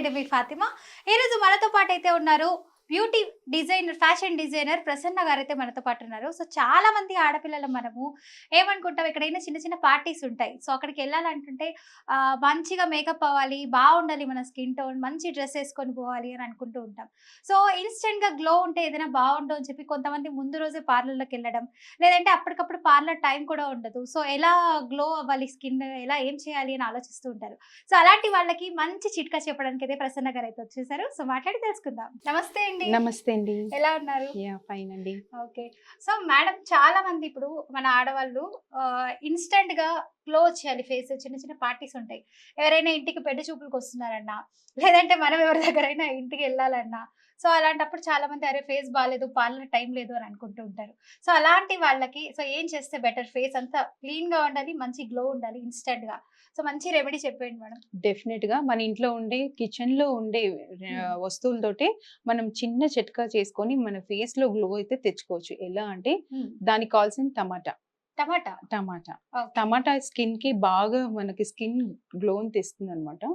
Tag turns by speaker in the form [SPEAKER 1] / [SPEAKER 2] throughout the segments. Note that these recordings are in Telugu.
[SPEAKER 1] నేను మీ ఫాతిమా. ఈరోజు మనతో పాటు అయితే ఉన్నారు beauty designer, fashion designer Prasanna గారైతే మనతో పాటు ఉన్నారు. సో చాలా మంది ఆడపిల్లలు మనము ఏమనుకుంటాం, ఎక్కడైనా చిన్న చిన్న పార్టీస్ ఉంటాయి. సో అక్కడికి వెళ్ళాలంటుంటే మంచిగా మేకప్ అవ్వాలి, బాగుండాలి, మన స్కిన్ టోన్ మంచి డ్రెస్ వేసుకొని పోవాలి అని అనుకుంటూ ఉంటాం. సో ఇన్స్టెంట్ గా గ్లో ఉంటే ఏదైనా బాగుండు అని చెప్పి కొంతమంది ముందు రోజే పార్లర్లోకి వెళ్ళడం, లేదంటే అప్పటికప్పుడు పార్లర్ టైం కూడా ఉండదు. సో ఎలా గ్లో అవ్వాలి స్కిన్, ఎలా ఏం చేయాలి అని ఆలోచిస్తూ ఉంటారు. సో అలాంటి వాళ్ళకి మంచి చిట్కా చెప్పడానికి అయితే ప్రసన్న గారు అయితే వచ్చేసారు. సో మాట్లాడి తెలుసుకుందాం. నమస్తే అండి.
[SPEAKER 2] నమస్తే అండి.
[SPEAKER 1] ఎలా ఉన్నారు?
[SPEAKER 2] ఫైన్ అండి.
[SPEAKER 1] ఓకే. సో మేడం, చాలా మంది ఇప్పుడు మన ఆడవాళ్ళు ఇన్స్టెంట్ గా గ్లో వచ్చేయాలి ఫేస్. చిన్న చిన్న పార్టీస్ ఉంటాయి, ఎవరైనా ఇంటికి పెళ్లి చూపులకు వస్తున్నారన్నా, లేదంటే మనం ఎవరి దగ్గరైనా ఇంటికి వెళ్ళాలన్నా, సో అలాంటప్పుడు చాలా మంది అరే ఫేస్ బాగాలేదు, పార్లర్ టైం లేదు అని అనుకుంటూ ఉంటారు. సో అలాంటి వాళ్ళకి సో ఏం చేస్తే బెటర్, ఫేస్ అంతా క్లీన్ గా ఉండాలి, మంచి గ్లో ఉండాలి ఇన్స్టెంట్ గా, సో మంచి రెమెడీ చెప్పండి మేడం.
[SPEAKER 2] డెఫినెట్ గా మన ఇంట్లో ఉండే కిచెన్ లో ఉండే వస్తువులతోటి మనం చిన్న చిట్కా చేసుకొని మన ఫేస్ లో గ్లో అయితే తెచ్చుకోవచ్చు. ఎలా అంటే దానికి కావాల్సిన టమాటా.
[SPEAKER 1] టమాటా
[SPEAKER 2] టమాటా
[SPEAKER 1] ఓకే.
[SPEAKER 2] టమాటా స్కిన్ కి బాగా మనకి స్కిన్ గ్లో తెస్తుంది అనమాట.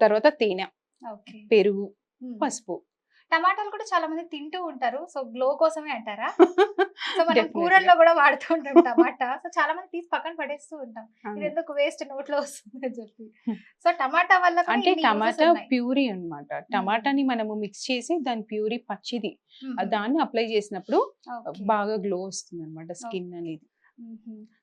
[SPEAKER 2] తర్వాత తేనె,
[SPEAKER 1] ఓకే.
[SPEAKER 2] పెరుగు, పసుపు.
[SPEAKER 1] టమాటాలు కూడా చాలా మంది తింటూ ఉంటారు. సో గ్లో కోసమే అంటారా? సో మనం
[SPEAKER 2] Definitely.
[SPEAKER 1] కూరల్లో కూడా వాడుతూ ఉంటాం టమాటా. సో చాలా మంది తీసి పక్కన పడేస్తూ ఉంటాం, ఇది ఎందుకు వేస్ట్ నోట్లో వస్తుంది అని చెప్పి. సో టమాటా వల్ల కూడా
[SPEAKER 2] అంటే
[SPEAKER 1] ఇన్ని uses
[SPEAKER 2] టమాటా
[SPEAKER 1] ఉన్నాయి.
[SPEAKER 2] ప్యూరీ అన్నమాట. టమాటాని మనము మిక్స్ చేసి దాని ప్యూరీ పచ్చిది దాన్ని అప్లై చేసినప్పుడు
[SPEAKER 1] ఓకే.
[SPEAKER 2] బాగా గ్లో వస్తుంది అనమాట స్కిన్ అనేది.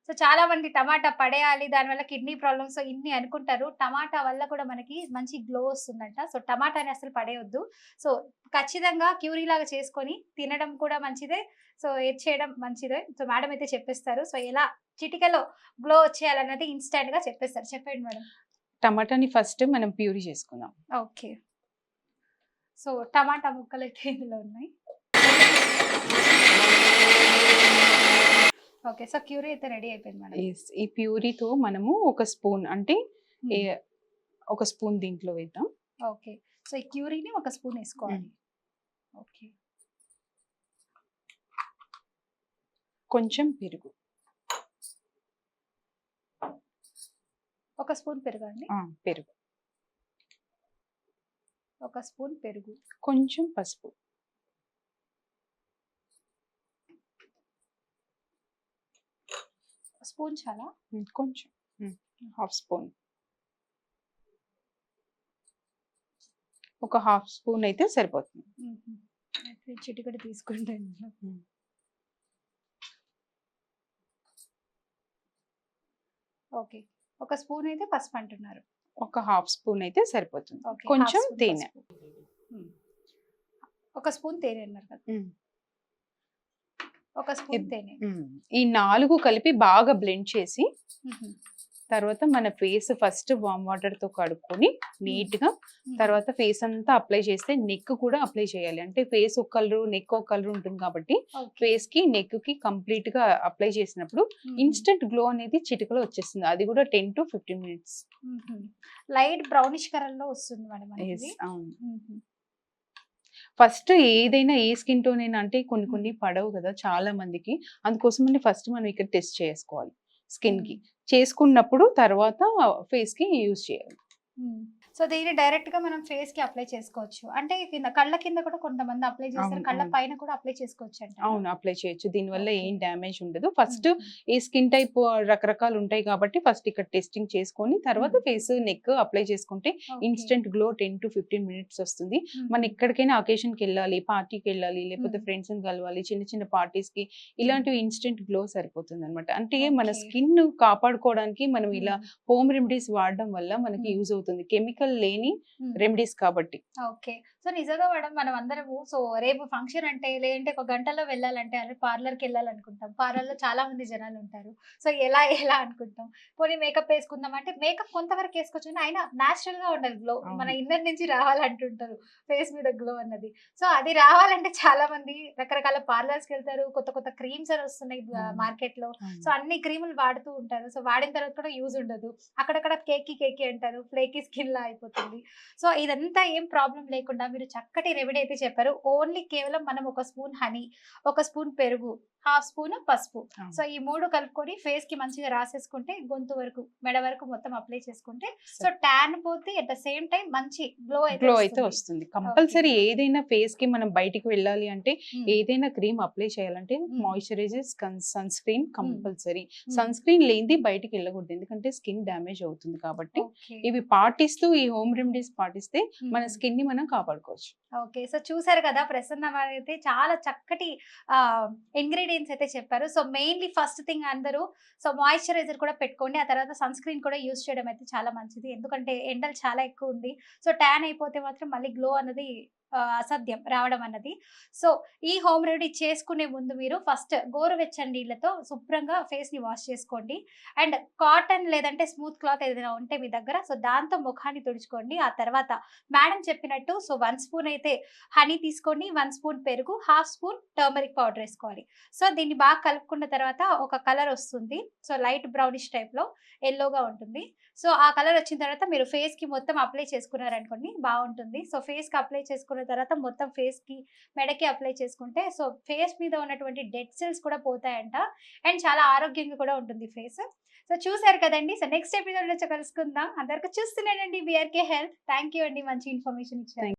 [SPEAKER 1] సో చాలా మంది టమాటా పడేయాలి, దానివల్ల కిడ్నీ ప్రాబ్లమ్స్ ఇన్ని అనుకుంటారు. టమాటా వల్ల కూడా మనకి మంచి గ్లో వస్తుందంట. సో టమాటాని అసలు పడేయొద్దు. సో ఖచ్చితంగా క్యూరీ లాగా చేసుకొని తినడం కూడా మంచిదే. సో ఏది చేయడం మంచిదే. సో మేడం అయితే చెప్పేస్తారు. సో ఎలా చిటికలో గ్లో వచ్చేయాలన్నది ఇన్స్టెంట్ గా చెప్పేస్తారు. చెప్పండి మేడం.
[SPEAKER 2] టమాటాని ఫస్ట్ మనం ప్యూరీ చేసుకుందాం.
[SPEAKER 1] ఓకే. సో టమాటా ముక్కలు అయితే ఇందులో ఉన్నాయి. ఓకే. సో క్యూరీ అయితే రెడీ అయిపోయింది మేడం.
[SPEAKER 2] ఈ ప్యూరీతో మనము ఒక స్పూన్ అంటే ఒక స్పూన్ దీంట్లో వేద్దాం.
[SPEAKER 1] ఓకే. సో ఈ క్యూరీని ఒక స్పూన్ వేసుకోవాలి. ఓకే.
[SPEAKER 2] కొంచెం పెరుగు,
[SPEAKER 1] ఒక స్పూన్ పెరుగు అండి.
[SPEAKER 2] పెరుగు,
[SPEAKER 1] ఒక స్పూన్ పెరుగు,
[SPEAKER 2] కొంచెం పసుపు,
[SPEAKER 1] స్పూన్ చాలా,
[SPEAKER 2] కొంచెం హాఫ్ స్పూన్, ఒక హాఫ్ స్పూన్ అయితే సరిపోతుంది.
[SPEAKER 1] చిటికెడు తీసుకుంటే ఓకే. ఒక స్పూన్ అయితే పసుపు అంటున్నారు.
[SPEAKER 2] ఒక హాఫ్ స్పూన్ అయితే సరిపోతుంది.
[SPEAKER 1] ఓకే.
[SPEAKER 2] కొంచెం
[SPEAKER 1] హాఫ్ స్పూన్
[SPEAKER 2] తేనె,
[SPEAKER 1] పసుపు. ఒక స్పూన్ తేనె అన్నారు కదా. ఒక స్పూన్ తేనె.
[SPEAKER 2] ఈ 4 కలిపి బాగా బ్లెండ్ చేసి తర్వాత మన ఫేస్ ఫస్ట్ వామ్ వాటర్ తో కడుక్కొని నీట్ గా తర్వాత ఫేస్ అంతా అప్లై చేస్తే నెక్ కూడా అప్లై చేయాలి. అంటే ఫేస్ ఒక కలర్, నెక్ ఒక కలర్ ఉంటుంది కాబట్టి ఫేస్ కి నెక్ కి కంప్లీట్ గా అప్లై చేసినప్పుడు ఇన్స్టెంట్ గ్లో అనేది చిటికలో వచ్చేస్తుంది. అది కూడా 10 to 15 minutes.
[SPEAKER 1] Light brownish colour లో వస్తుంది మేడం.
[SPEAKER 2] అవును. ఫస్ట్ ఏదైనా ఏ స్కిన్ టోన్ అయినా అంటే కొన్ని పడవు కదా చాలా మందికి. అందుకోసమని ఫస్ట్ మనం ఇక్కడ టెస్ట్ చేసుకోవాలి స్కిన్ కి. చేసుకున్నప్పుడు తర్వాత ఫేస్ కి యూజ్ చేయాలి.
[SPEAKER 1] సో దీన్ని డైరెక్ట్ గా మనం ఫేస్ కి అప్లై చేసుకోవచ్చు. అంటే కింద కళ్ళ కింద కూడా కొంతమంది అప్లై చేస్తారు, కళ్ళ పైన కూడా అప్లై చేసుకోవచ్చు అంట.
[SPEAKER 2] అవును, అప్లై చేయొచ్చు. దీని వల్ల ఏం డ్యామేజ్ ఉండదు. ఫస్ట్ ఈ స్కిన్ టైప్ రకరకాలు ఉంటాయి కాబట్టి ఫస్ట్ ఇక్కడ టెస్టింగ్ చేసుకొని తర్వాత ఫేస్, నెక్ అప్లై చేసుకుంటే ఇన్స్టెంట్ గ్లో 10 to 15 minutes వస్తుంది. మనం ఎక్కడికైనా అకేషన్ కి వెళ్ళాలి, పార్టీకి వెళ్ళాలి, లేకపోతే ఫ్రెండ్స్ ని కలవాలి, చిన్న చిన్న పార్టీస్ కి ఇలాంటివి ఇన్స్టెంట్ గ్లో సరిపోతుంది అనమాట. అంటే మన స్కిన్ కాపాడుకోవడానికి మనం ఇలా హోమ్ రెమెడీస్ వాడడం వల్ల మనకి యూజ్ అవుతుంది. కెమికల్ లేని రెమెడీస్ కాబట్టి.
[SPEAKER 1] ఓకే. సో నిజంగా మేడం, మనం అందరము సో రేపు ఫంక్షన్ అంటే లేదంటే ఒక గంటలో వెళ్ళాలంటే అరే పార్లర్ కి వెళ్ళాలనుకుంటాం. పార్లర్ లో చాలా మంది జనాలు ఉంటారు. సో ఎలా అనుకుంటాం. పోనీ మేకప్ వేసుకుందాం అంటే మేకప్ కొంతవరకు వేసుకోవచ్చు, అయినా నాచురల్ గా ఉండాలి గ్లో, మన ఇన్నర్ నుంచి రావాలంటుంటారు ఫేస్ మీద గ్లో అన్నది. సో అది రావాలంటే చాలా మంది రకరకాల పార్లర్స్ కి వెళ్తారు, కొత్త కొత్త క్రీమ్స్ అని వస్తున్నాయి మార్కెట్ లో. సో అన్ని క్రీములు వాడుతూ ఉంటారు. సో వాడిన తర్వాత కూడా యూజ్ ఉండదు, అక్కడక్కడ కేకి అంటారు, ఫ్లేకీ స్కిన్ లా అయిపోతుంది. సో ఇదంతా ఏం ప్రాబ్లం లేకుండా మీరు చక్కటి రెమెడీ అయితే చెప్పారు. ఓన్లీ కేవలం మనం ఒక స్పూన్ హనీ, ఒక స్పూన్ పెరుగు, హాఫ్ స్పూన్ పసుపు.
[SPEAKER 2] అవును.
[SPEAKER 1] సో ఈ 3 కలుపుకొని ఫేస్ కి మంచిగా రాసేసుకుంటే గొంతు వరకు, మెడ వరకు మొత్తం అప్లై చేసుకుంటే సో ట్యాన్ పోతే అట్ ద సేమ్ టైం మంచి గ్లో
[SPEAKER 2] గ్లో అయితే
[SPEAKER 1] అయితే
[SPEAKER 2] వస్తుంది. కంపల్సరీ ఏదైనా ఫేస్ కి మనం బయటికి వెళ్ళాలి అంటే ఏదైనా క్రీమ్ అప్లై చేయాలంటే moisturiser, sunscreen compulsory. Sunscreen లేనిది బయటికి వెళ్ళకూడదు, ఎందుకంటే స్కిన్ డ్యామేజ్ అవుతుంది కాబట్టి. ఇవి పాటిస్తూ ఈ హోమ్ రెమెడీస్ పాటిస్తే మన స్కిన్ ని మనం కాపాడుకోవచ్చు.
[SPEAKER 1] ఓకే. సో చూసారు కదా, ప్రసన్న వారైతే చాలా చక్కటి ఇంగ్రీడియంట్స్ అయితే చెప్పారు. సో మెయిన్లీ ఫస్ట్ థింగ్ అందరూ సో మాయిశ్చరైజర్ కూడా పెట్టుకోండి. ఆ తర్వాత సన్ స్క్రీన్ కూడా యూజ్ చేయడం అయితే చాలా మంచిది. ఎందుకంటే ఎండలు చాలా ఎక్కువ ఉంది. సో ట్యాన్ అయిపోతే మాత్రం మళ్ళీ గ్లో అన్నది అసాధ్యం రావడం అన్నది. సో ఈ హోమ్ రెమెడీ చేసుకునే ముందు మీరు ఫస్ట్ గోరువెచ్చని నీళ్ళతో శుభ్రంగా ఫేస్ ని వాష్ చేసుకోండి. అండ్ కాటన్ లేదంటే స్మూత్ క్లాత్ ఏదైనా ఉంటే మీ దగ్గర సో దాంతో ముఖాన్ని తుడుచుకోండి. ఆ తర్వాత మేడం చెప్పినట్టు సో 1 స్పూన్ అయితే హనీ తీసుకోండి, 1 స్పూన్ పెరుగు, హాఫ్ స్పూన్ టర్మరిక్ పౌడర్ వేసుకోవాలి. సో దీన్ని బాగా కలుపుకున్న తర్వాత ఒక కలర్ వస్తుంది. సో లైట్ బ్రౌనిష్ టైప్ లో ఎల్లోగా ఉంటుంది. సో ఆ కలర్ వచ్చిన తర్వాత మీరు ఫేస్ కి మొత్తం అప్లై చేసుకున్నారనుకోండి బాగుంటుంది. సో ఫేస్ కి అప్లై చేసుకున్న తర్వాత మొత్తం ఫేస్ కి, మెడకి అప్లై చేసుకుంటే సో ఫేస్ మీద ఉన్నటువంటి డెడ్ సెల్స్ కూడా పోతాయంట. అండ్ చాలా ఆరోగ్యంగా కూడా ఉంటుంది ఫేస్. సో చూసారు కదండి. సో నెక్స్ట్ ఎపిసోడ్ లో కలుసుకుందాం. అందరికీ చూస్తున్నానండి BRK హెల్త్. థ్యాంక్ యూ అండి, మంచి ఇన్ఫర్మేషన్ ఇచ్చారు.